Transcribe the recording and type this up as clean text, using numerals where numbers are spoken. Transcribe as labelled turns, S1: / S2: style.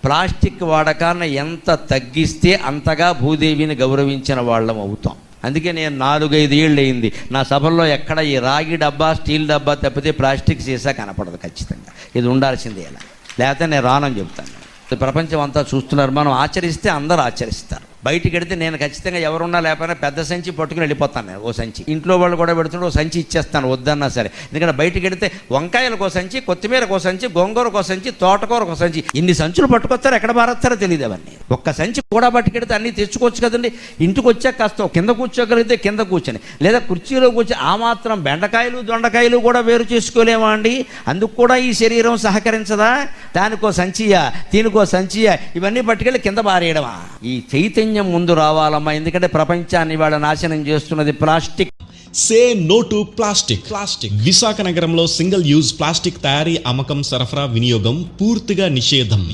S1: Plastic వాడకాన్ని ఎంత తగ్గిస్తే అంతగా భూదేవిని గౌరవించిన వాళ్ళం అవుతాం. అందుకే నేను 4-5 ఏళ్ళు అయింది నా సభల్లో ఎక్కడ ఈ రాగి డబ్బా, స్టీల్ డబ్బా తప్పితే ప్లాస్టిక్ సీసా కనపడదు. ఖచ్చితంగా ఇది ఉండాల్సిందే. ఇలా లేకపోతే నేను రానని చెప్తాను. ప్రపంచం అంతా చూస్తున్నారు. మనం ఆచరిస్తే అందరూ ఆచరిస్తారు. బయటికి వెడితే నేను ఖచ్చితంగా ఎవరున్నా లేకపోయినా పెద్ద సంచి పట్టుకుని వెళ్ళిపోతాను. నేను ఓ సంచి, ఇంట్లో వాళ్ళు కూడా పెడుతుంటే ఓ సంచి ఇచ్చేస్తాను వద్దన్నా సరే. ఎందుకంటే బయటికి వెడితే వంకాయలకు సంచి, కొత్తిమీరకు సంచి, గోంగూరకు సంచి, తోటకూరకు సంచి, ఇన్ని సంచులు పట్టుకొస్తారో ఎక్కడ పారేస్తారో తెలియదు. అవన్నీ ఒక్క సంచి కూడా పట్టుకెడితే అన్నీ తెచ్చుకోవచ్చు కదండి. ఇంటికి వచ్చాక కాస్త కింద కూర్చోగలిగితే కింద కూర్చొని, లేదా కుర్చీలో కూర్చొని ఆ మాత్రం బెండకాయలు దొండకాయలు కూడా వేరు చేసుకోలేమా అండి? అందుకు కూడా ఈ శరీరం సహకరించదా? దానికో సంచియా, దీనికో సంచియా, ఇవన్నీ పట్టుకెళ్ళి కింద పారేయడమా? ఈ చైతన్యం ముందు రావాలమ్మా. ఎందుకంటే ప్రపంచాన్ని వాళ్ళ నాశనం చేస్తున్నది plastic.
S2: Say no to plastic. Visakha నగరంలో సింగిల్ యూజ్ ప్లాస్టిక్ తయారీ, అమ్మకం, సరఫరా, వినియోగం పూర్తిగా నిషేధం.